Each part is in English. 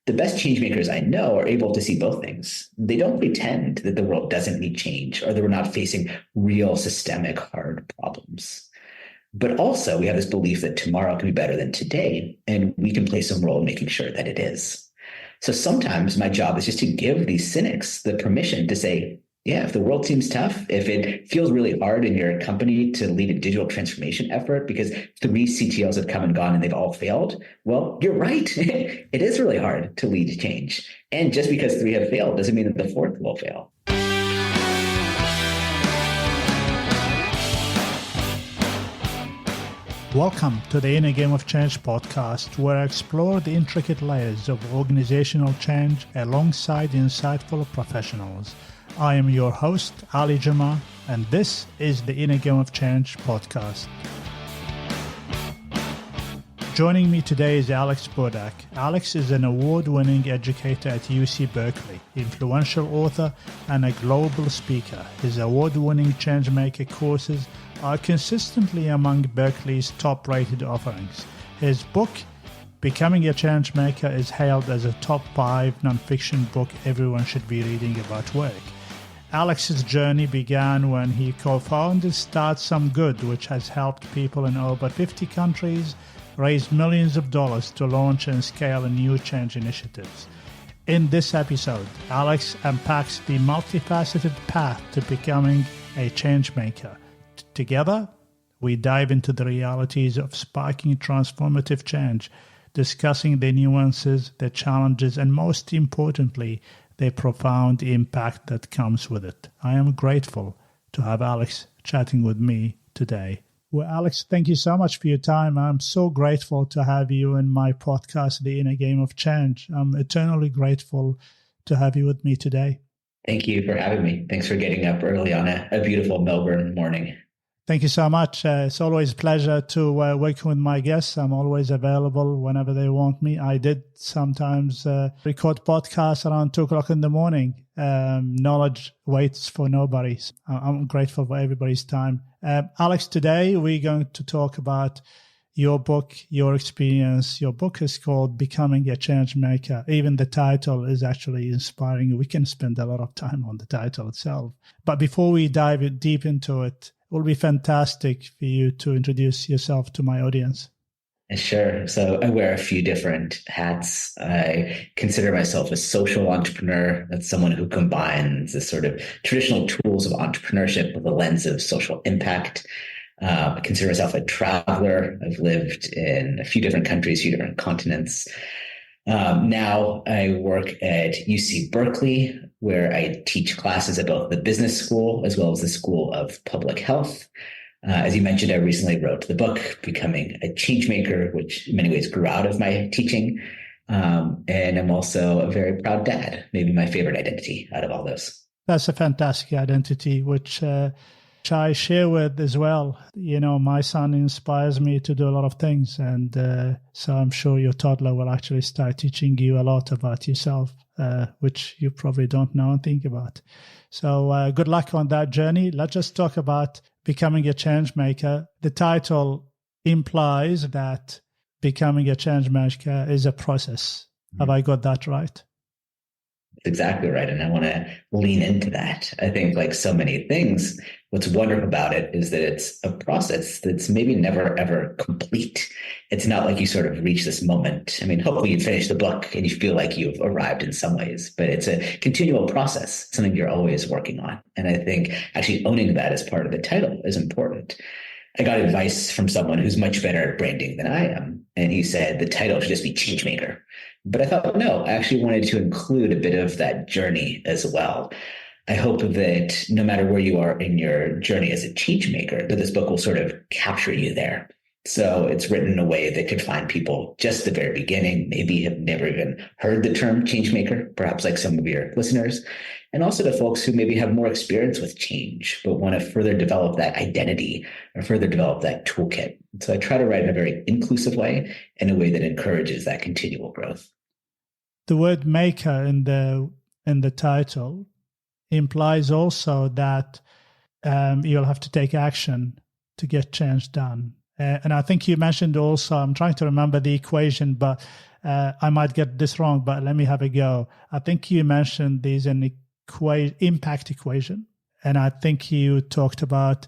The best change makers I know are able to see both things. They don't pretend that the world doesn't need change or that we're not facing real systemic hard problems. But also we have this belief that tomorrow can be better than today, and we can play some role in making sure that it is. So sometimes my job is just to give these cynics the permission to say, yeah, if the world seems tough, if it feels really hard in your company to lead a digital transformation effort because 3 CTOs have come and gone and they've all failed, well, you're right. It is really hard to lead change. And just because 3 have failed doesn't mean that the 4th will fail. Welcome to the Inner Game of Change podcast, where I explore the intricate layers of organizational change alongside insightful professionals. I am your host, Ali Jama, and this is the Inner Game of Change podcast. Joining me today is Alex Budak. Alex is an award-winning educator at UC Berkeley, influential author, and a global speaker. His award-winning Changemaker courses are consistently among Berkeley's top-rated offerings. His book, Becoming a Changemaker, is hailed as a top 5 nonfiction book everyone should be reading about work. Alex's journey began when he co-founded StartSomeGood, which has helped people in over 50 countries raise millions of dollars to launch and scale new change initiatives. In this episode, Alex unpacks the multifaceted path to becoming a changemaker. Together, we dive into the realities of sparking transformative change, discussing the nuances, the challenges, and most importantly, the profound impact that comes with it. I am grateful to have Alex chatting with me today. Well, Alex, thank you so much for your time. I'm so grateful to have you in my podcast, The Inner Game of Change. I'm eternally grateful to have you with me today. Thank you for having me. Thanks for getting up early on a beautiful Melbourne morning. Thank you so much. It's always a pleasure to work with my guests. I'm always available whenever they want me. I did sometimes record podcasts around 2 o'clock in the morning. Knowledge waits for nobody. I'm grateful for everybody's time. Alex, today we're going to talk about your book, your experience. Your book is called Becoming a Changemaker. Even the title is actually inspiring. We can spend a lot of time on the title itself. But before we dive deep into it, it will be fantastic for you to introduce yourself to my audience. Sure. So I wear a few different hats. I consider myself a social entrepreneur. That's someone who combines the sort of traditional tools of entrepreneurship with a lens of social impact. I consider myself a traveler. I've lived in a few different countries, a few different continents. Now I work at UC Berkeley, where I teach classes at both the business school as well as the School of Public Health. As you mentioned, I recently wrote the book, Becoming a Changemaker, which in many ways grew out of my teaching. And I'm also a very proud dad, maybe my favorite identity out of all those. That's a fantastic identity, which I share with as well. You know, my son inspires me to do a lot of things. And so I'm sure your toddler will actually start teaching you a lot about yourself, which you probably don't know and think about. So good luck on that journey. Let's just talk about becoming a changemaker. The title implies that becoming a changemaker is a process. Have I got that right? Exactly right. And I want to lean into that. I think like so many things, what's wonderful about it is that it's a process that's maybe never, ever complete. It's not like you sort of reach this moment. I mean, hopefully you finish the book and you feel like you've arrived in some ways, but it's a continual process, something you're always working on. And I think actually owning that as part of the title is important. I got advice from someone who's much better at branding than I am. And he said the title should just be Changemaker. But I thought, no, I actually wanted to include a bit of that journey as well. I hope that no matter where you are in your journey as a changemaker, that this book will sort of capture you there. So it's written in a way that could find people just at the very beginning, maybe have never even heard the term changemaker, perhaps like some of your listeners, and also to folks who maybe have more experience with change, but want to further develop that identity or further develop that toolkit. So I try to write in a very inclusive way, in a way that encourages that continual growth. The word maker in the title implies also that you'll have to take action to get change done. And I think you mentioned also, I'm trying to remember the equation, but I might get this wrong, but let me have a go. I think you mentioned there's an impact equation, and I think you talked about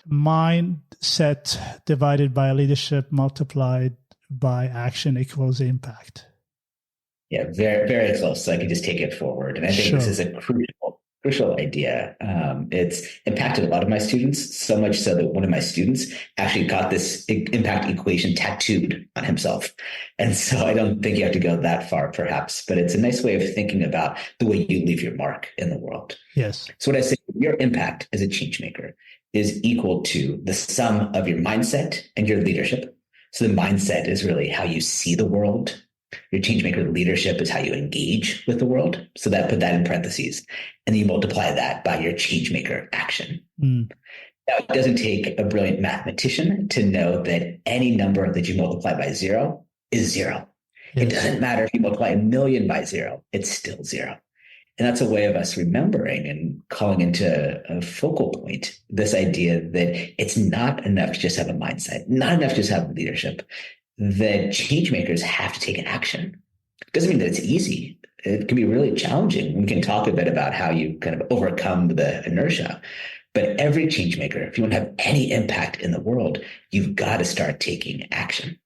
mindset divided by leadership multiplied by action equals impact. Yeah, very, very close. So I can just take it forward. And I think this is a crucial idea. It's impacted a lot of my students, so much so that one of my students actually got this impact equation tattooed on himself. And so I don't think you have to go that far, perhaps, but it's a nice way of thinking about the way you leave your mark in the world. Yes. So what I say, your impact as a change maker is equal to the sum of your mindset and your leadership. So the mindset is really how you see the world. Your changemaker leadership is how you engage with the world. So put that in parentheses. And then you multiply that by your changemaker action. Now, it doesn't take a brilliant mathematician to know that any number that you multiply by 0 is 0. Yes. It doesn't matter if you multiply 1,000,000 by 0, it's still 0. And that's a way of us remembering and calling into a focal point this idea that it's not enough to just have a mindset, not enough to just have leadership, that change makers have to take an action. It doesn't mean that it's easy. It can be really challenging. We can talk a bit about how you kind of overcome the inertia. But every change maker, if you want to have any impact in the world, you've got to start taking action.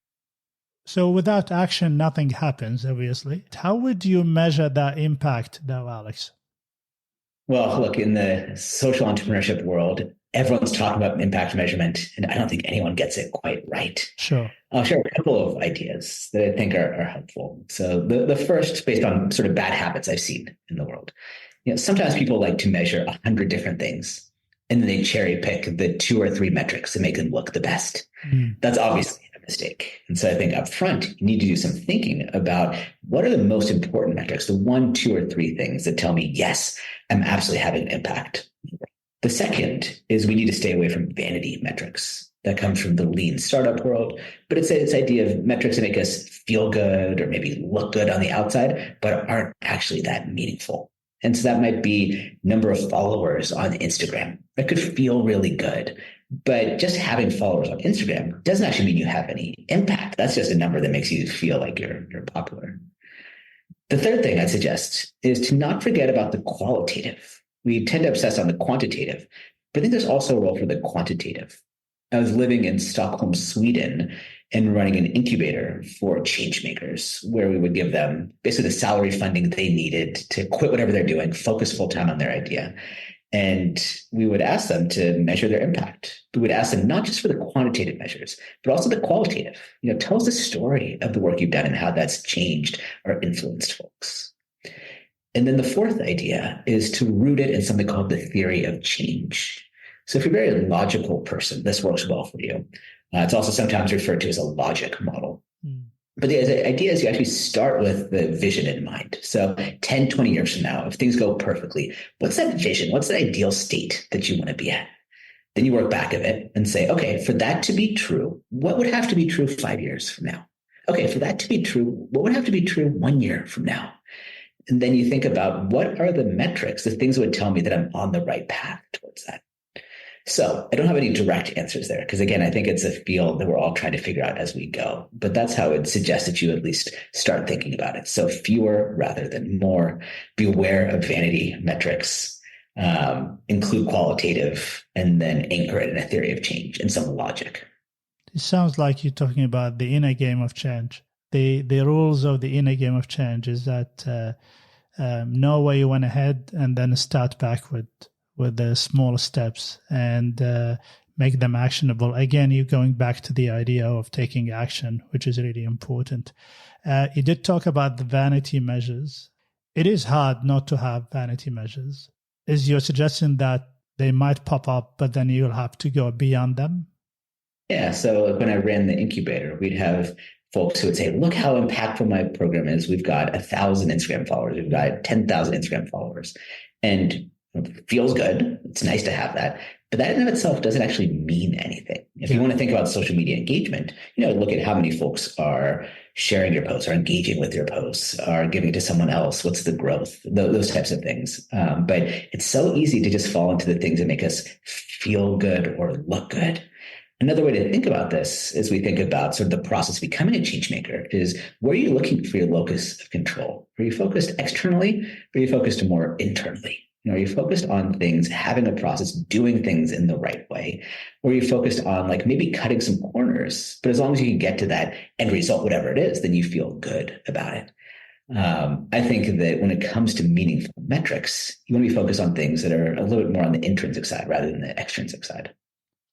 So without action, nothing happens, obviously. How would you measure that impact, though, Alex? Well, look, in the social entrepreneurship world, everyone's talking about impact measurement, and I don't think anyone gets it quite right. Sure. I'll share a couple of ideas that I think are helpful. So the first, based on sort of bad habits I've seen in the world. Sometimes people like to measure 100 different things, and then they cherry pick the 2 or 3 metrics that make them look the best. That's obviously a mistake. And so I think up front, you need to do some thinking about what are the most important metrics, the 1, 2, or 3 things that tell me, yes, I'm absolutely having an impact. The second is we need to stay away from vanity metrics. That comes from the lean startup world, but it's this idea of metrics that make us feel good or maybe look good on the outside, but aren't actually that meaningful. And so that might be number of followers on Instagram. That could feel really good, but just having followers on Instagram doesn't actually mean you have any impact. That's just a number that makes you feel like you're popular. The third thing I'd suggest is to not forget about the qualitative. We tend to obsess on the quantitative, but I think there's also a role for the quantitative. I was living in Stockholm, Sweden, and running an incubator for change makers, where we would give them basically the salary funding they needed to quit whatever they're doing, focus full time on their idea. And we would ask them to measure their impact. We would ask them not just for the quantitative measures, but also the qualitative. Tell us the story of the work you've done and how that's changed or influenced folks. And then the fourth idea is to root it in something called the theory of change. So if you're a very logical person, this works well for you. It's also sometimes referred to as a logic model. But the idea is you actually start with the vision in mind. So 10, 20 years from now, if things go perfectly, what's that vision? What's the ideal state that you want to be at? Then you work back of it and say, okay, for that to be true, what would have to be true 5 years from now? Okay, for that to be true, what would have to be true 1 year from now? And then you think about what are the metrics, the things that would tell me that I'm on the right path towards that. So I don't have any direct answers there because, again, I think it's a field that we're all trying to figure out as we go. But that's how I would suggest that you at least start thinking about it. So fewer rather than more. Be aware of vanity metrics, include qualitative, and then anchor it in a theory of change and some logic. It sounds like you're talking about the inner game of change. The rules of the inner game of change is that know where you want to head and then start backward with the small steps and make them actionable. Again, you're going back to the idea of taking action, which is really important. You did talk about the vanity measures. It is hard not to have vanity measures. Is your suggestion that they might pop up, but then you'll have to go beyond them? Yeah. So when I ran the incubator, we'd have folks who would say, look how impactful my program is. We've got 1,000 Instagram followers. We've got 10,000 Instagram followers. And it feels good. It's nice to have that. But that in and of itself doesn't actually mean anything. If you want to think about social media engagement, look at how many folks are sharing your posts, are engaging with your posts, are giving to someone else. What's the growth? Those types of things. But it's so easy to just fall into the things that make us feel good or look good. And Another way to think about this as we think about sort of the process of becoming a change maker is, where are you looking for your locus of control? Are you focused externally, or are you focused more internally? Are you focused on things, having a process, doing things in the right way? Or are you focused on like maybe cutting some corners, but as long as you can get to that end result, whatever it is, then you feel good about it. I think that when it comes to meaningful metrics, you want to be focused on things that are a little bit more on the intrinsic side rather than the extrinsic side.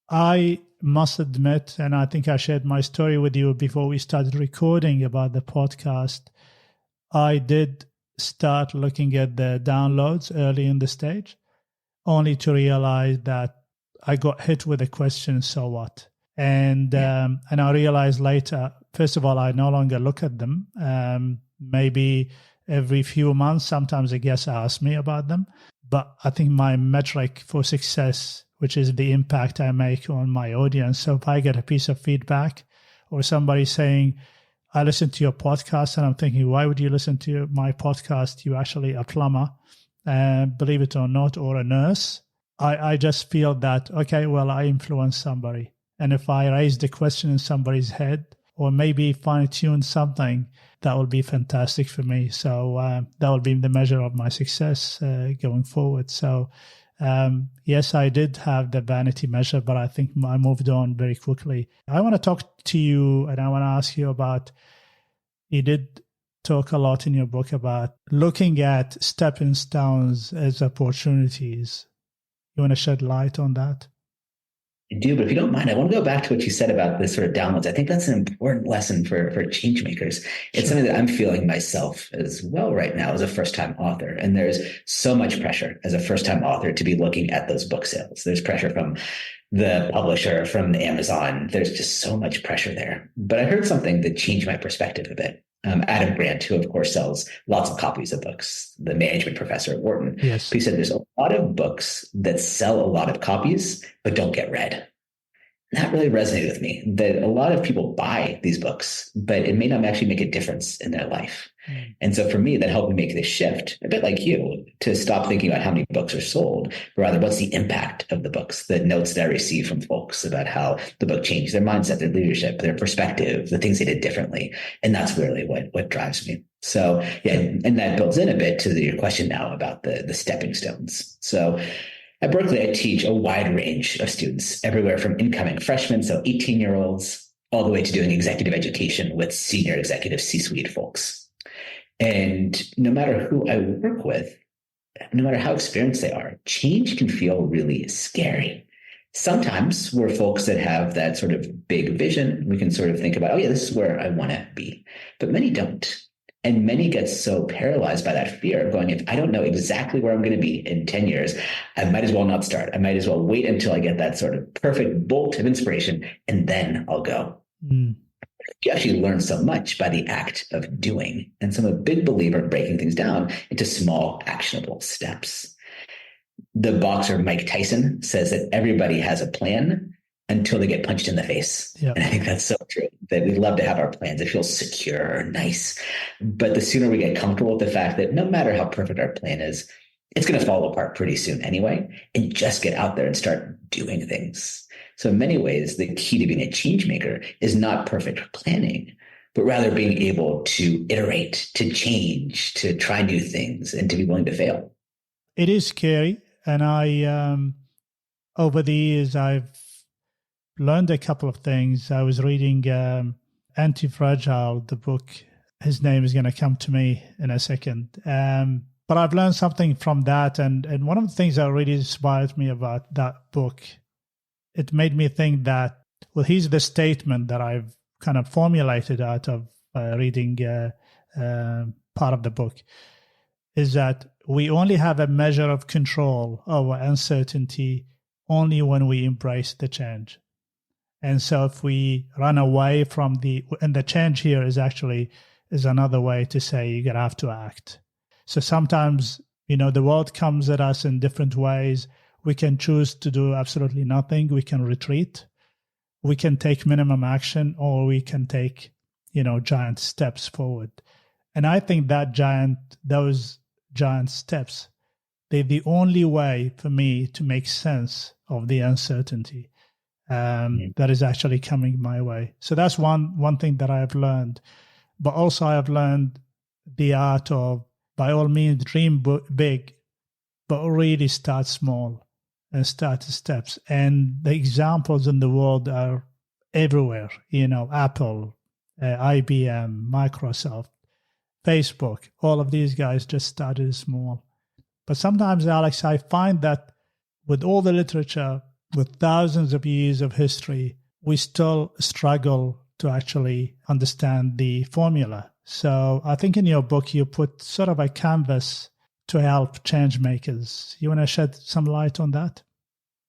I must admit, and I think I shared my story with you before we started recording about the podcast, I did start looking at the downloads early in the stage, only to realize that I got hit with a question, so what? And I realized later, first of all, I no longer look at them. Maybe every few months, sometimes a guest asks me about them. But I think my metric for success, which is the impact I make on my audience. So if I get a piece of feedback or somebody saying, I listened to your podcast, and I'm thinking, why would you listen to my podcast? You're actually a plumber, believe it or not, or a nurse. I just feel that, okay, well, I influence somebody. And if I raise the question in somebody's head, or maybe fine-tune something, that will be fantastic for me. So that will be the measure of my success going forward. So yes, I did have the vanity measure, but I think I moved on very quickly. I want to talk to you, and I want to ask you about, you did talk a lot in your book about looking at stepping stones as opportunities. You want to shed light on that? I do, but if you don't mind, I want to go back to what you said about this sort of downloads. I think that's an important lesson for change makers. It's something that I'm feeling myself as well right now as a first-time author. And there's so much pressure as a first-time author to be looking at those book sales. There's pressure from the publisher, from Amazon. There's just so much pressure there. But I heard something that changed my perspective a bit. Adam Grant, who of course sells lots of copies of books, the management professor at Wharton, yes, he said there's a lot of books that sell a lot of copies but don't get read. That really resonated with me, that a lot of people buy these books, but it may not actually make a difference in their life. And so for me, that helped me make this shift, a bit like you, to stop thinking about how many books are sold, but rather what's the impact of the books, the notes that I receive from folks about how the book changed their mindset, their leadership, their perspective, the things they did differently. And that's really what drives me. So yeah, and that builds in a bit to your question now about the stepping stones. So at Berkeley, I teach a wide range of students, everywhere from incoming freshmen, so 18-year-olds, all the way to doing executive education with senior executive C-suite folks. And no matter who I work with, no matter how experienced they are, change can feel really scary. Sometimes we're folks that have that sort of big vision. We can sort of think about, oh yeah, this is where I want to be. But many don't. And many get so paralyzed by that fear of going, if I don't know exactly where I'm going to be in 10 years, I might as well not start. I might as well wait until I get that sort of perfect bolt of inspiration, and then I'll go. You actually learn so much by the act of doing. And so I'm a big believer in breaking things down into small, actionable steps. The boxer Mike Tyson says that everybody has a plan until they get punched in the face. Yep. And I think that's so true, that we love to have our plans. It feels secure, nice. But the sooner we get comfortable with the fact that no matter how perfect our plan is, it's going to fall apart pretty soon anyway, and just get out there and start doing things. So in many ways, the key to being a change maker is not perfect planning, but rather being able to iterate, to change, to try new things, and to be willing to fail. It is scary. And I, over the years, I've learned a couple of things. I was reading Anti-Fragile, the book. His name is going to come to me in a second. But I've learned something from that. And one of the things that really inspired me about that book, it made me think that, well, here's the statement that I've kind of formulated out of reading part of the book, is that we only have a measure of control over uncertainty only when we embrace the change. And so if we run away from and the change here is another way to say you're going to have to act. So sometimes, the world comes at us in different ways. We can choose to do absolutely nothing. We can retreat. We can take minimum action, or we can take, giant steps forward. And I think those giant steps, they're the only way for me to make sense of the uncertainty. that is actually coming my way. So that's one thing that I have learned. But also I have learned the art of, by all means, dream big, but really start small and start steps. And the examples in the world are everywhere. Apple, IBM, Microsoft, Facebook, all of these guys just started small. But sometimes, Alex, I find that with all the literature, with thousands of years of history, we still struggle to actually understand the formula. So I think in your book, you put sort of a canvas to help change makers. You want to shed some light on that?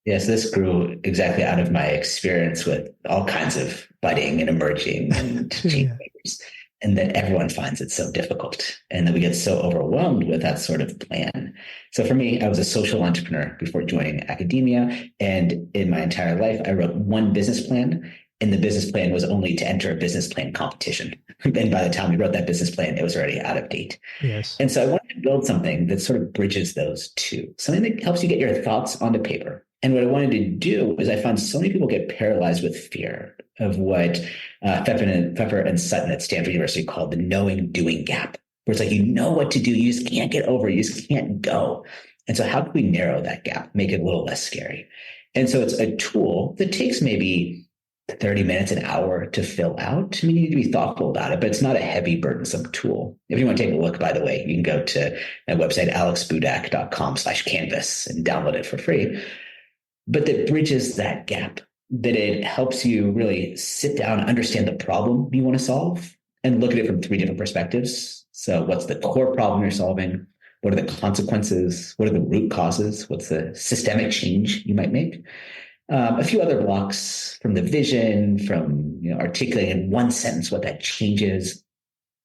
Yes, this grew exactly out of my experience with all kinds of budding and emerging and change makers, and that everyone finds it so difficult and that we get so overwhelmed with that sort of plan. So for me, I was a social entrepreneur before joining academia. And in my entire life, I wrote one business plan. And the business plan was only to enter a business plan competition. And by the time we wrote that business plan, it was already out of date. Yes. And so I wanted to build something that sort of bridges those two, something that helps you get your thoughts onto paper. And what I wanted to do is I found so many people get paralyzed with fear of what Pfeffer and Sutton at Stanford University called the knowing-doing gap, where it's like, you know what to do, you just can't get over it, you just can't go. And so how can we narrow that gap, make it a little less scary? And so it's a tool that takes maybe 30 minutes, an hour to fill out. I mean, you need to be thoughtful about it, but it's not a heavy, burdensome tool. If you want to take a look, by the way, you can go to my website, alexbudak.com/canvas and download it for free. But that bridges that gap, that it helps you really sit down, understand the problem you want to solve, and look at it from 3 different perspectives. So what's the core problem you're solving? What are the consequences? What are the root causes? What's the systemic change you might make? A few other blocks from the vision, from articulating in one sentence what that change is,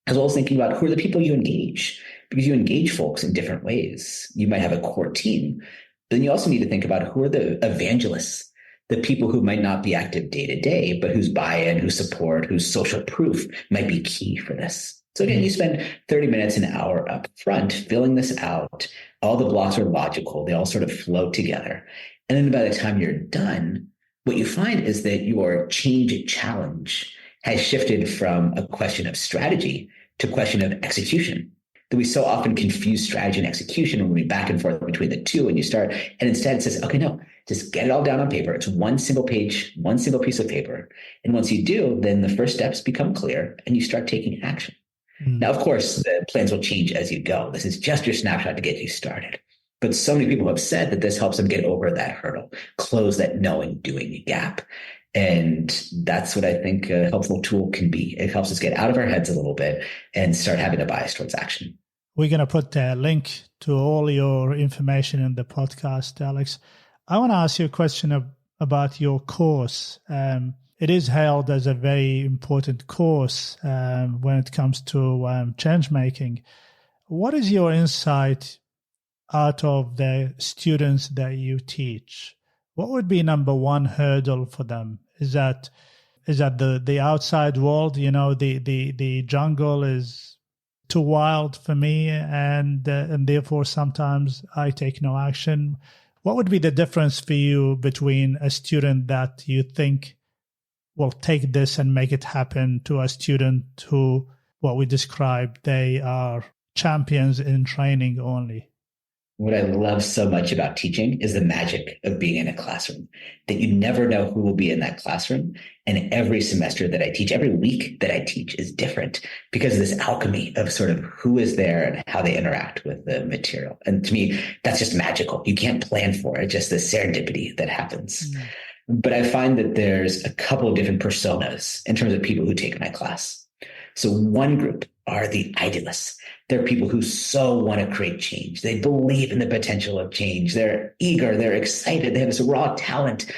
as well as thinking about who are the people you engage, because you engage folks in different ways. You might have a core team, but then you also need to think about who are the evangelists, the people who might not be active day to day, but whose buy-in, whose support, whose social proof might be key for this. So again, you spend 30 minutes, an hour up front filling this out. All the blocks are logical. They all sort of flow together. And then by the time you're done, what you find is that your change challenge has shifted from a question of strategy to a question of execution. That we so often confuse strategy and execution when we back and forth between the two, and you start, and instead it says, okay, no, just get it all down on paper. It's one single page, one single piece of paper. And once you do, then the first steps become clear and you start taking action. Now, of course, the plans will change as you go. This is just your snapshot to get you started. But so many people have said that this helps them get over that hurdle, close that knowing-doing gap. And that's what I think a helpful tool can be. It helps us get out of our heads a little bit and start having a bias towards action. We're going to put a link to all your information in the podcast, Alex. I want to ask you a question about your course. It is hailed as a very important course when it comes to change making. What is your insight out of the students that you teach? What would be number one hurdle for them? Is that the outside world? The jungle is too wild for me, and therefore sometimes I take no action. What would be the difference for you between a student that you think will take this and make it happen to a student who, what we described, they are champions in training only? What I love so much about teaching is the magic of being in a classroom, that you never know who will be in that classroom. And every semester that I teach, every week that I teach is different because of this alchemy of sort of who is there and how they interact with the material. And to me, that's just magical. You can't plan for it, just the serendipity that happens. Mm. But I find that there's a couple of different personas in terms of people who take my class. So one group are the idealists. They're people who so want to create change. They believe in the potential of change. They're eager. They're excited. They have this raw talent,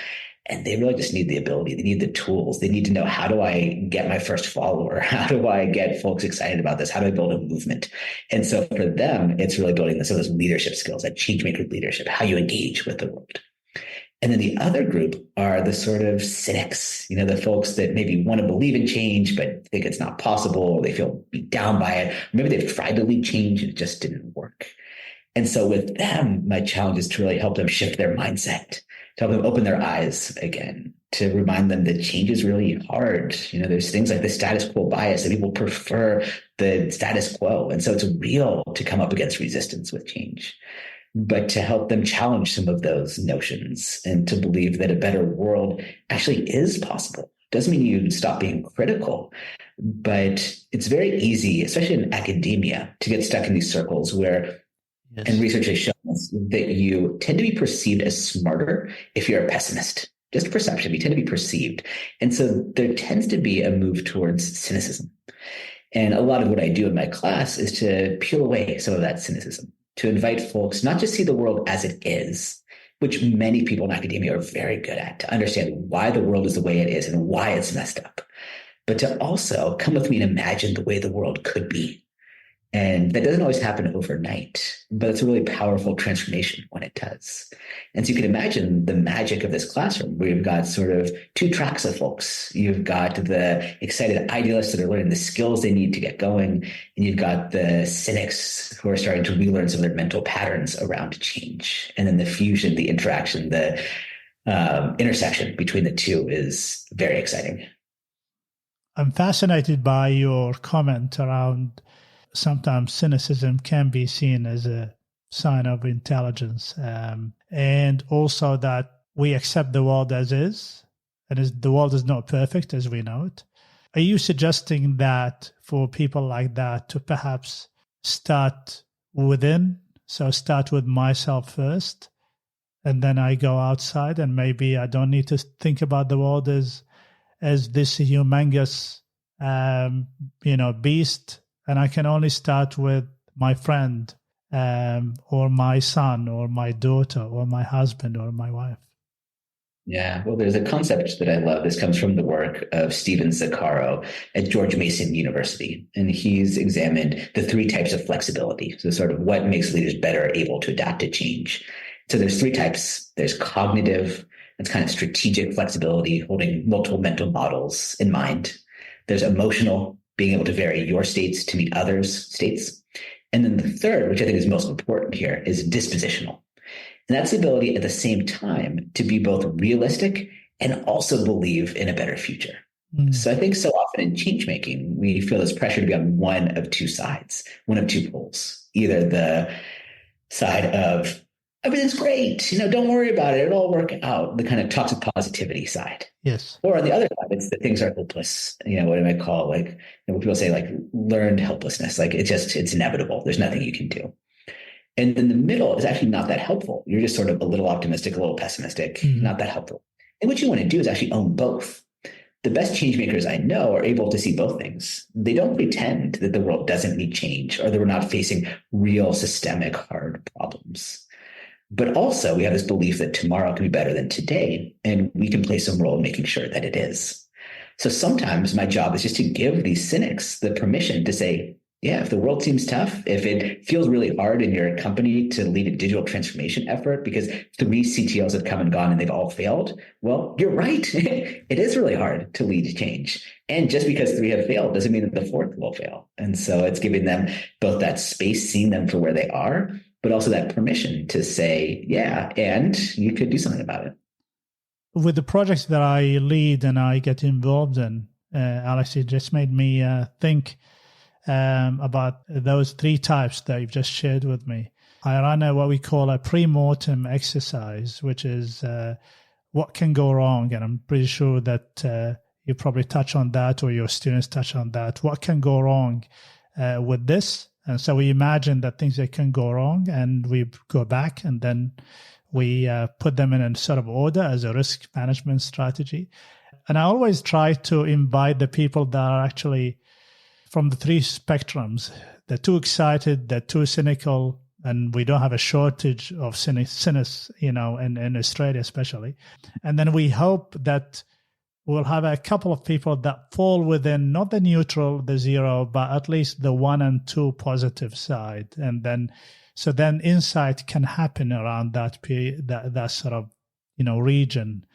and they really just need the ability. They need the tools. They need to know, how do I get my first follower? How do I get folks excited about this? How do I build a movement? And so for them, it's really building those leadership skills, that Changemaker leadership, how you engage with the world. And then the other group are the sort of cynics, the folks that maybe want to believe in change, but think it's not possible, or they feel beat down by it. Maybe they've tried to lead change and it just didn't work. And so with them, my challenge is to really help them shift their mindset, to help them open their eyes again. to remind them that change is really hard. There's things like the status quo bias that people prefer the status quo. And so it's real to come up against resistance with change, but to help them challenge some of those notions and to believe that a better world actually is possible. Doesn't mean you stop being critical, but it's very easy, especially in academia, to get stuck in these circles where, yes, and research has shown us that you tend to be perceived as smarter if you're a pessimist. Just perception, you tend to be perceived. And so there tends to be a move towards cynicism. And a lot of what I do in my class is to peel away some of that cynicism, to invite folks not just see the world as it is, which many people in academia are very good at, to understand why the world is the way it is and why it's messed up, but to also come with me and imagine the way the world could be. And that doesn't always happen overnight, but it's a really powerful transformation when it does. And so you can imagine the magic of this classroom where you've got sort of two tracks of folks. You've got the excited idealists that are learning the skills they need to get going. And you've got the cynics who are starting to relearn some of their mental patterns around change. And then the fusion, the interaction, the intersection between the two is very exciting. I'm fascinated by your comment around sometimes cynicism can be seen as a sign of intelligence, and also that we accept the world as is, and the world is not perfect as we know it. Are you suggesting that for people like that to perhaps start within? So start with myself first, and then I go outside, and maybe I don't need to think about the world as this humongous, beast. And I can only start with my friend, or my son, or my daughter, or my husband, or my wife. Yeah, well, there's a concept that I love. This comes from the work of Stephen Zaccaro at George Mason University. And he's examined the three types of flexibility. So sort of what makes leaders better able to adapt to change. So there's three types. There's cognitive, that's kind of strategic flexibility, holding multiple mental models in mind. There's emotional, being able to vary your states to meet others' states. And then the third, which I think is most important here, is dispositional. And that's the ability at the same time to be both realistic and also believe in a better future. So I think so often in change making, we feel this pressure to be on one of two sides, one of two poles, either the side of everything's great, don't worry about it, it'll all work out, the kind of toxic positivity side. Yes. Or on the other side, it's that things are hopeless. What I might call what people say, learned helplessness. It's inevitable. There's nothing you can do. And then the middle is actually not that helpful. You're just sort of a little optimistic, a little pessimistic, not that helpful. And what you want to do is actually own both. The best change makers I know are able to see both things. They don't pretend that the world doesn't need change or that we're not facing real systemic hard problems. But also we have this belief that tomorrow can be better than today, and we can play some role in making sure that it is. So sometimes my job is just to give these cynics the permission to say, yeah, if the world seems tough, if it feels really hard in your company to lead a digital transformation effort because 3 CTOs have come and gone and they've all failed, well, you're right. It is really hard to lead change. And just because 3 have failed doesn't mean that the 4th will fail. And so it's giving them both that space, seeing them for where they are, but also that permission to say, yeah, and you could do something about it. With the projects that I lead and I get involved in, Alex, it just made me think about those 3 types that you've just shared with me. I run what we call a pre-mortem exercise, which is what can go wrong. And I'm pretty sure that you probably touch on that, or your students touch on that. What can go wrong with this? And so we imagine that things that can go wrong, and we go back and then we put them in a sort of order as a risk management strategy. And I always try to invite the people that are actually from the 3 spectrums. They're too excited, they're too cynical, and we don't have a shortage of cynics, in Australia especially. And then we hope that we'll have a couple of people that fall within not the neutral, the 0, but at least the 1 and 2 positive side. And then, so then insight can happen around that period, that sort of, region.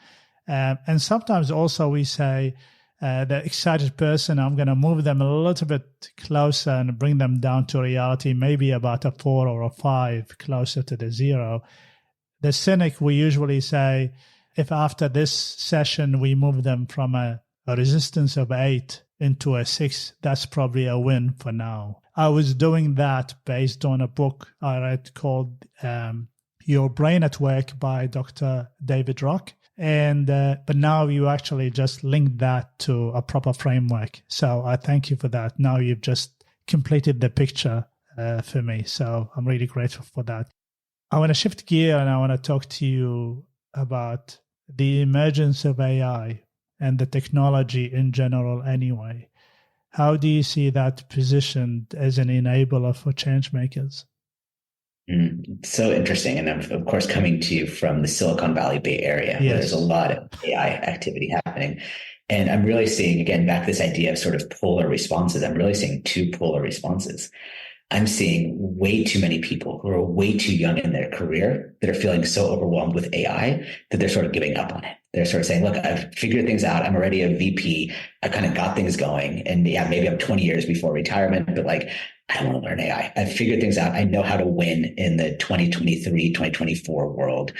And sometimes also we say, the excited person, I'm going to move them a little bit closer and bring them down to reality, maybe about a 4 or a 5 closer to the 0. The cynic, we usually say, if after this session we move them from a resistance of 8 into a 6, that's probably a win for now. I was doing that based on a book I read called Your Brain at Work by Dr. David Rock. And but now you actually just link that to a proper framework. So I thank you for that. Now you've just completed the picture for me. So I'm really grateful for that. I want to shift gear and I want to talk to you about the emergence of AI and the technology in general anyway. How do you see that positioned as an enabler for change makers? So interesting. And I'm, of course, coming to you from the Silicon Valley Bay Area, where there's a lot of AI activity happening. And I'm really seeing, again, back this idea of sort of polar responses. I'm really seeing two polar responses. I'm seeing way too many people who are way too young in their career that are feeling so overwhelmed with AI that they're sort of giving up on it. They're sort of saying, look, I've figured things out. I'm already a VP. I kind of got things going. And yeah, maybe I'm 20 years before retirement, but like, I don't want to learn AI. I've figured things out. I know how to win in the 2023, 2024 world.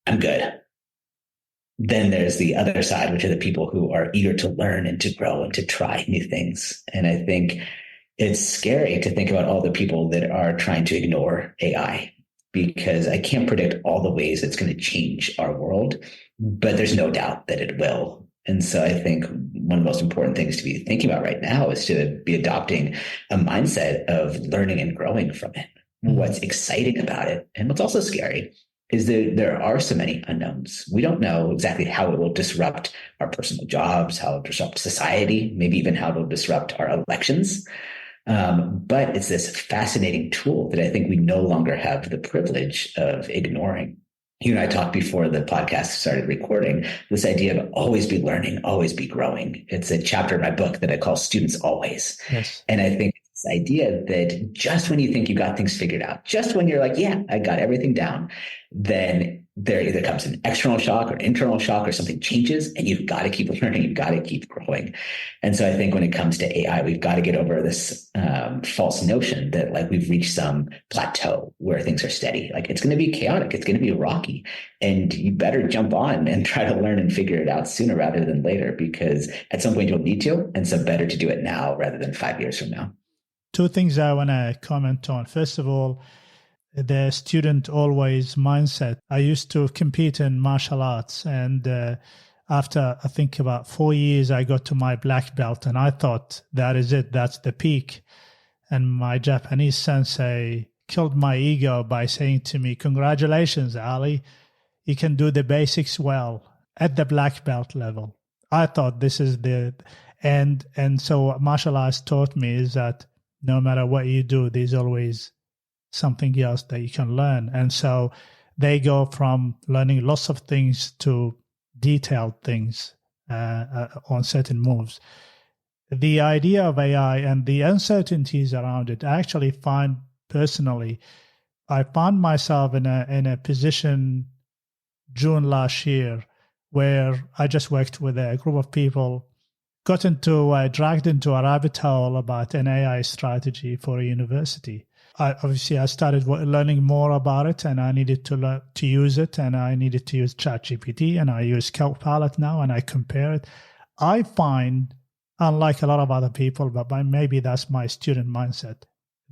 I'm good. Then there's the other side, which are the people who are eager to learn and to grow and to try new things. And I think it's scary to think about all the people that are trying to ignore AI, because I can't predict all the ways it's going to change our world, but there's no doubt that it will. And so I think one of the most important things to be thinking about right now is to be adopting a mindset of learning and growing from it. What's exciting about it, and what's also scary, is that there are so many unknowns. We don't know exactly how it will disrupt our personal jobs, how it will disrupt society, maybe even how it will disrupt our elections. But it's this fascinating tool that I think we no longer have the privilege of ignoring. You and I talked before the podcast started recording, this idea of always be learning, always be growing. It's a chapter in my book that I call Students Always. Yes. And I think it's this idea that just when you think you got things figured out, just when you're like, yeah, I got everything down, then there either comes an external shock or an internal shock or something changes, and you've got to keep learning, you've got to keep growing. And so I think when it comes to AI, we've got to get over this false notion that like we've reached some plateau where things are steady. Like it's going to be chaotic, it's going to be rocky, and you better jump on and try to learn and figure it out sooner rather than later, because at some point you'll need to, and so better to do it now rather than 5 years from now. Two things I want to comment on. First of all, the student always mindset. I used to compete in martial arts, and after I think about 4 years, I got to my black belt, and I thought that is it, that's the peak. And my Japanese sensei killed my ego by saying to me, "Congratulations, Ali, you can do the basics well at the black belt level." I thought this is and so what martial arts taught me is that no matter what you do, there's always something else that you can learn. And so they go from learning lots of things to detailed things on certain moves. The idea of AI and the uncertainties around it, I actually find personally, I found myself in a position June last year where I just worked with a group of people, dragged into a rabbit hole about an AI strategy for a university. I started learning more about it, and I needed to use it, and I needed to use ChatGPT, and I use Copilot now, and I compare it. I find, unlike a lot of other people, but maybe that's my student mindset,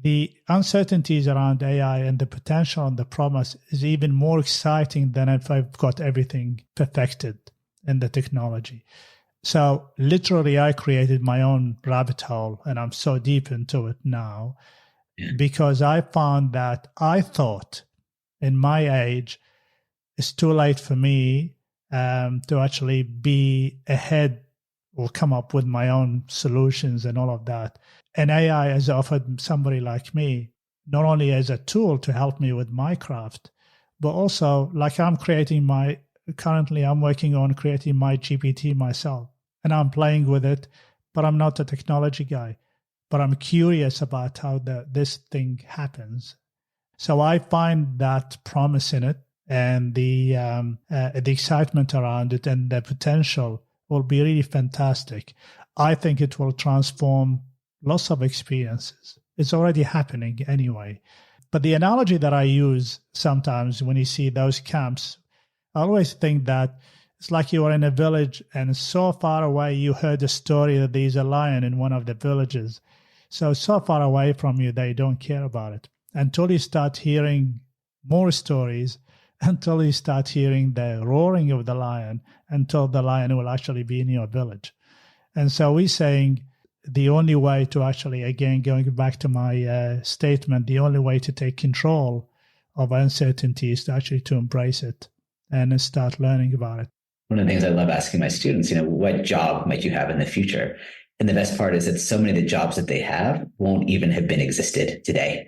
the uncertainties around AI and the potential and the promise is even more exciting than if I've got everything perfected in the technology. So literally, I created my own rabbit hole, and I'm so deep into it now. Because I found that I thought in my age, it's too late for me to actually be ahead or come up with my own solutions and all of that. And AI has offered somebody like me, not only as a tool to help me with my craft, but also like currently I'm working on creating my GPT myself, and I'm playing with it, but I'm not a technology guy. But I'm curious about how this thing happens. So I find that promise in it, and the excitement around it and the potential will be really fantastic. I think it will transform lots of experiences. It's already happening anyway. But the analogy that I use sometimes when you see those camps, I always think that it's like you are in a village and so far away you heard the story that there's a lion in one of the villages. So far away from you, they don't care about it until you start hearing more stories, until you start hearing the roaring of the lion, until the lion will actually be in your village. And so we're saying the only way to actually, again, going back to my statement, the only way to take control of uncertainty is to actually to embrace it and start learning about it. One of the things I love asking my students, what job might you have in the future? And the best part is that so many of the jobs that they have won't even have been existed today.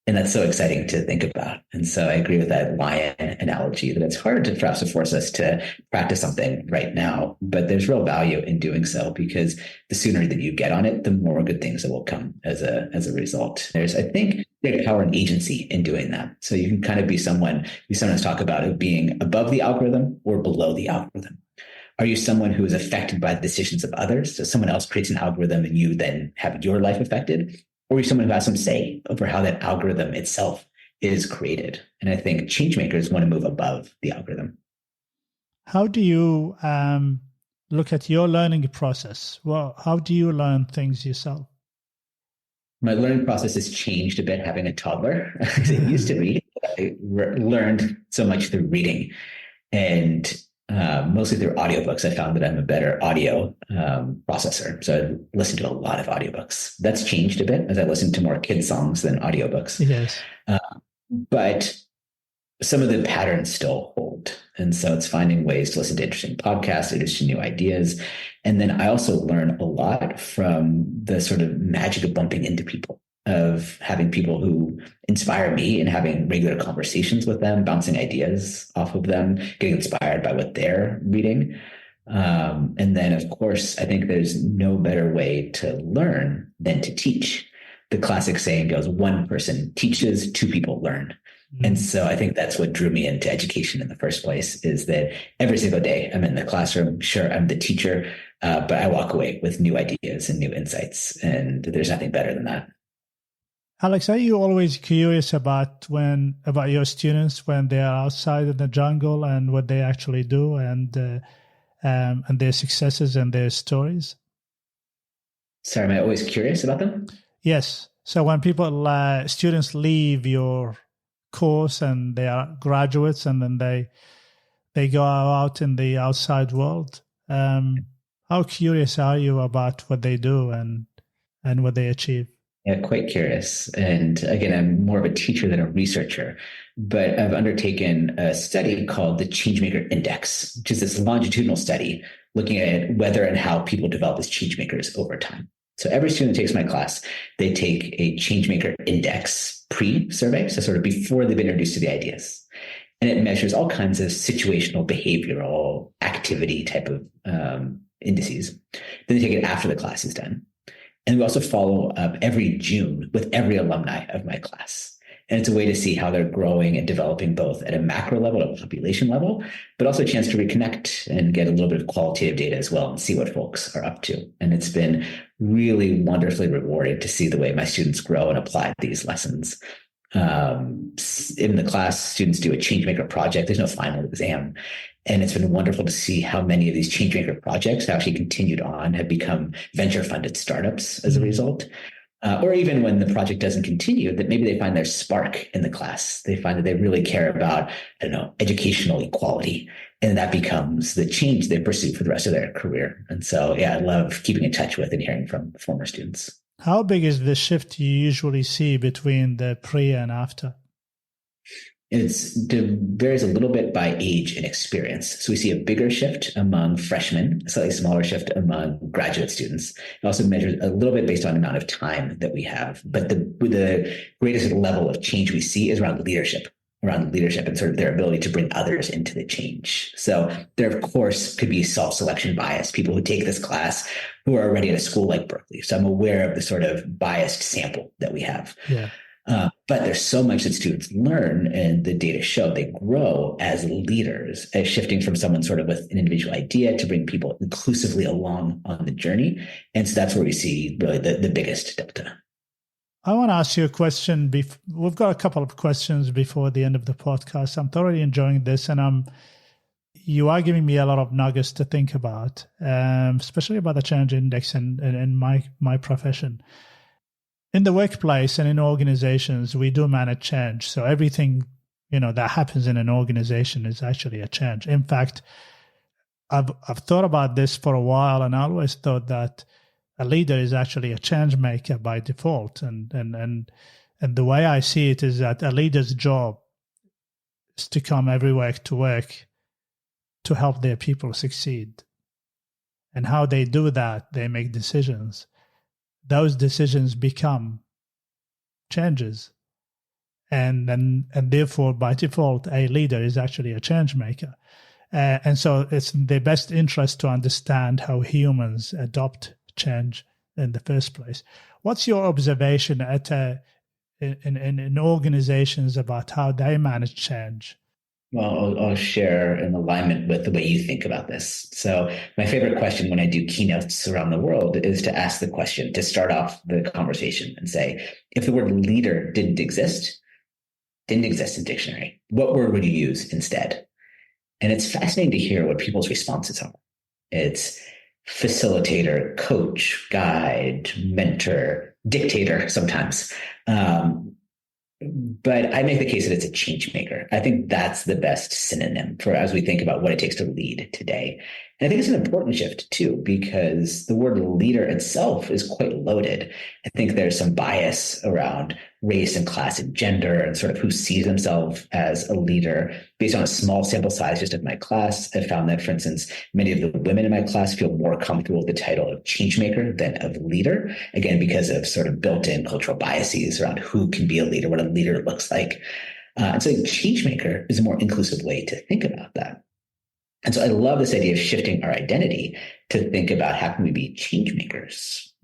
And that's so exciting to think about. And so I agree with that lion analogy that it's hard to perhaps to force us to practice something right now, but there's real value in doing so because the sooner that you get on it, the more good things that will come as a result. There's, I think, great power and agency in doing that. So you can kind of be someone, we sometimes talk about it being above the algorithm or below the algorithm. Are you someone who is affected by the decisions of others? So someone else creates an algorithm and you then have your life affected? Or are you someone who has some say over how that algorithm itself is created? And I think changemakers want to move above the algorithm. How do you look at your learning process? Well, how do you learn things yourself? My learning process has changed a bit having a toddler. It used to be. I learned so much through reading and mostly through audiobooks. I found that I'm a better audio processor. So I listen to a lot of audiobooks. That's changed a bit as I listen to more kid songs than audiobooks. Yes. But some of the patterns still hold. And so it's finding ways to listen to interesting podcasts, interesting new ideas. And then I also learn a lot from the sort of magic of bumping into people, of having people who inspire me and having regular conversations with them, bouncing ideas off of them, getting inspired by what they're reading. And then, of course, I think there's no better way to learn than to teach. The classic saying goes, one person teaches, two people learn. Mm-hmm. And so I think that's what drew me into education in the first place, is that every single day I'm in the classroom. Sure, I'm the teacher, but I walk away with new ideas and new insights. And there's nothing better than that. Alex, are you always curious about your students when they are outside in the jungle and what they actually do and their successes and their stories? Sorry, am I always curious about them? Yes. So when students leave your course and they are graduates and then they go out in the outside world, how curious are you about what they do and what they achieve? Yeah, quite curious. And again, I'm more of a teacher than a researcher, but I've undertaken a study called the Changemaker Index, which is this longitudinal study looking at whether and how people develop as changemakers over time. So every student who takes my class, they take a Changemaker Index pre-survey, so sort of before they've been introduced to the ideas. And it measures all kinds of situational, behavioral, activity type of indices. Then they take it after the class is done. And we also follow up every June with every alumni of my class. And it's a way to see how they're growing and developing both at a macro level, at a population level, but also a chance to reconnect and get a little bit of qualitative data as well and see what folks are up to. And it's been really wonderfully rewarding to see the way my students grow and apply these lessons. In the class, students do a Changemaker project. There's no final exam. And it's been wonderful to see how many of these Changemaker projects have actually continued on, have become venture-funded startups as a result. Or even when the project doesn't continue, that maybe they find their spark in the class. They find that they really care about, educational equality. And that becomes the change they pursue for the rest of their career. And so, yeah, I love keeping in touch with and hearing from former students. How big is the shift you usually see between the pre and after? It varies a little bit by age and experience. So we see a bigger shift among freshmen, a slightly smaller shift among graduate students. It also measures a little bit based on the amount of time that we have. But the greatest level of change we see is around leadership and sort of their ability to bring others into the change. So there, of course, could be self-selection bias, people who take this class who are already at a school like Berkeley. So I'm aware of the sort of biased sample that we have. Yeah. But there's so much that students learn, and the data show they grow as leaders, as shifting from someone sort of with an individual idea to bring people inclusively along on the journey. And so that's where we see really the biggest delta. I want to ask you a question. We've got a couple of questions before the end of the podcast. I'm thoroughly enjoying this, and I'm you are giving me a lot of nuggets to think about, especially about the change index and my profession. In the workplace and in organizations, we do manage change. So everything, that happens in an organization is actually a change. In fact, I've thought about this for a while, and I always thought that a leader is actually a change maker by default. And the way I see it is that a leader's job is to come everywhere to work to help their people succeed. And how they do that, they make decisions. Those decisions become changes. And therefore, by default, a leader is actually a change maker. And so it's in their best interest to understand how humans adopt change in the first place. What's your observation in organizations about how they manage change? Well, I'll share in alignment with the way you think about this. So my favorite question when I do keynotes around the world is to ask the question, to start off the conversation and say, if the word leader didn't exist in dictionary, what word would you use instead? And it's fascinating to hear what people's responses are. It's facilitator, coach, guide, mentor, dictator sometimes. But I make the case that it's a change maker. I think that's the best synonym for as we think about what it takes to lead today. And I think it's an important shift too, because the word leader itself is quite loaded. I think there's some bias around race and class and gender and sort of who sees themselves as a leader. Based on a small sample size just of my class, I found that, for instance, many of the women in my class feel more comfortable with the title of changemaker than of leader, again, because of sort of built-in cultural biases around who can be a leader, what a leader looks like. And so changemaker is a more inclusive way to think about that. And so I love this idea of shifting our identity to think about how can we be change makers.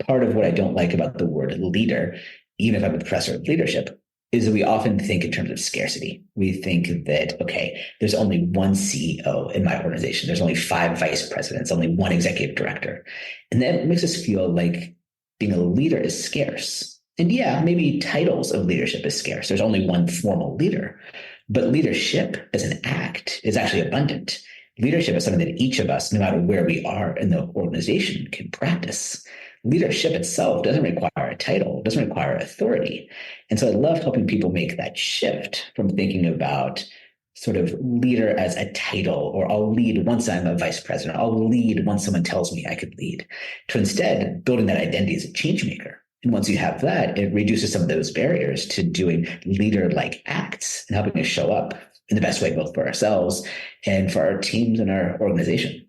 Part of what I don't like about the word leader, even if I'm a professor of leadership, is that we often think in terms of scarcity. We think that, okay, there's only one CEO in my organization. There's only 5 vice presidents, only one executive director. And that makes us feel like being a leader is scarce. And yeah, maybe titles of leadership is scarce. There's only one formal leader. But leadership as an act is actually abundant. Leadership is something that each of us, no matter where we are in the organization, can practice. Leadership itself doesn't require a title, doesn't require authority. And so I love helping people make that shift from thinking about sort of leader as a title, or I'll lead once I'm a vice president, I'll lead once someone tells me I could lead, to instead building that identity as a change maker. And once you have that, it reduces some of those barriers to doing leader-like acts and helping us show up in the best way, both for ourselves and for our teams and our organization.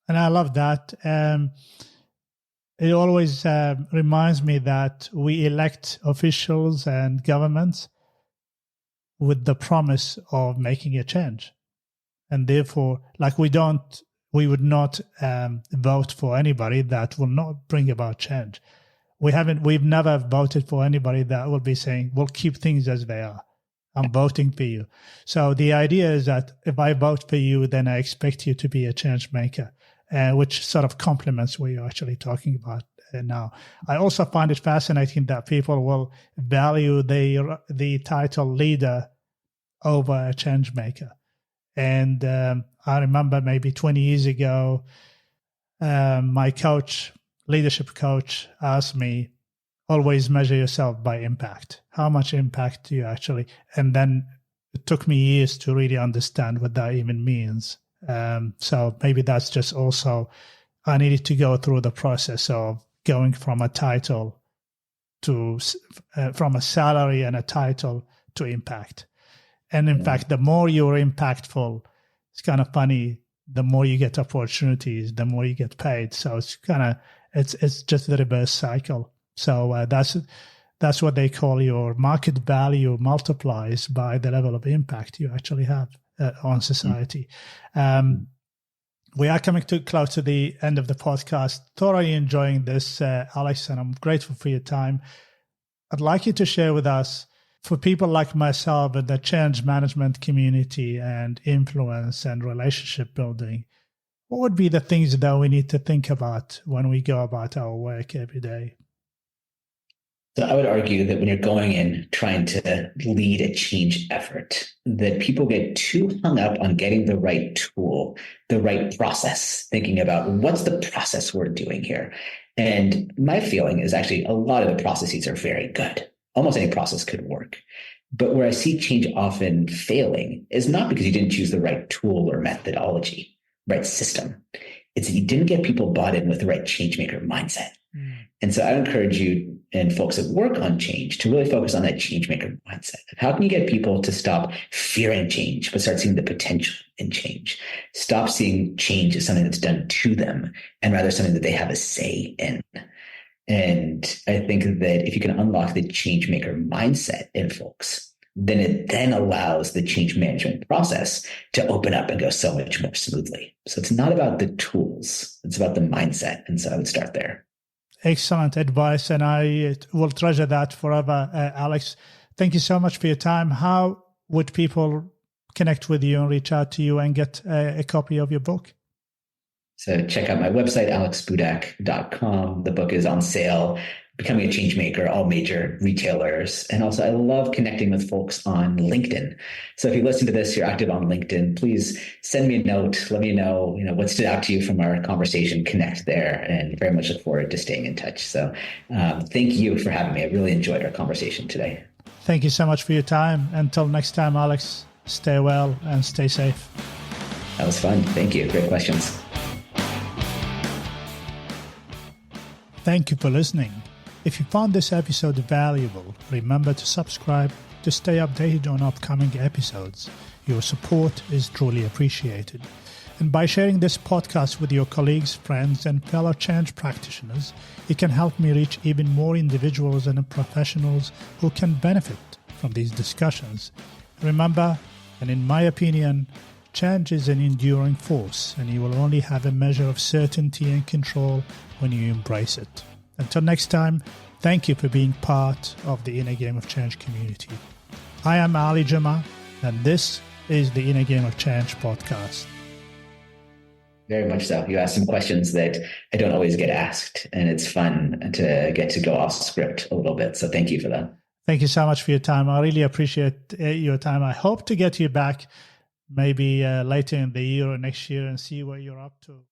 And I love that. It always reminds me that we elect officials and governments with the promise of making a change. And therefore, like we would not vote for anybody that will not bring about change. We've never voted for anybody that will be saying, we'll keep things as they are. I'm voting for you. So the idea is that if I vote for you, then I expect you to be a change maker, which sort of complements what you're actually talking about now. I also find it fascinating that people will value the title leader over a change maker. And I remember maybe 20 years ago, my leadership coach asked me, always measure yourself by impact. How much impact do you actually? And then it took me years to really understand what that even means. So maybe that's just also, I needed to go through the process of going from a title to, from a salary and a title to impact. And in fact, the more you're impactful, it's kind of funny, the more you get opportunities, the more you get paid. So it's it's just the reverse cycle. So that's what they call your market value multiplies by the level of impact you actually have on society. We are coming close to the end of the podcast. Thoroughly enjoying this, Alex, and I'm grateful for your time. I'd like you to share with us, for people like myself in the change management community and influence and relationship building, what would be the things that we need to think about when we go about our work every day? So I would argue that when you're going in trying to lead a change effort, that people get too hung up on getting the right tool, the right process, thinking about what's the process we're doing here. And my feeling is actually a lot of the processes are very good. Almost any process could work. But where I see change often failing is not because you didn't choose the right tool or methodology, right system. It's that you didn't get people bought in with the right changemaker mindset. And so I encourage you and folks that work on change to really focus on that changemaker mindset. How can you get people to stop fearing change, but start seeing the potential in change? Stop seeing change as something that's done to them and rather something that they have a say in. And I think that if you can unlock the changemaker mindset in folks, then it then allows the change management process to open up and go so much more smoothly. So it's not about the tools, it's about the mindset. And so I would start there. Excellent advice, and I will treasure that forever, Alex. Thank you so much for your time. How would people connect with you and reach out to you and get a copy of your book? So check out my website, alexbudak.com. The book is on sale. Becoming a Changemaker, all major retailers. And also I love connecting with folks on LinkedIn. So if you listen to this, you're active on LinkedIn, please send me a note. Let me know, what stood out to you from our conversation, connect there, and very much look forward to staying in touch. So thank you for having me. I really enjoyed our conversation today. Thank you so much for your time. Until next time, Alex, stay well and stay safe. That was fun. Thank you. Great questions. Thank you for listening. If you found this episode valuable, remember to subscribe to stay updated on upcoming episodes. Your support is truly appreciated. And by sharing this podcast with your colleagues, friends, and fellow change practitioners, it can help me reach even more individuals and professionals who can benefit from these discussions. Remember, and in my opinion, change is an enduring force, and you will only have a measure of certainty and control when you embrace it. Until next time, thank you for being part of the Inner Game of Change community. I am Ali Jama, and this is the Inner Game of Change podcast. Very much so. You asked some questions that I don't always get asked, and it's fun to get to go off script a little bit. So thank you for that. Thank you so much for your time. I really appreciate your time. I hope to get you back maybe later in the year or next year and see what you're up to.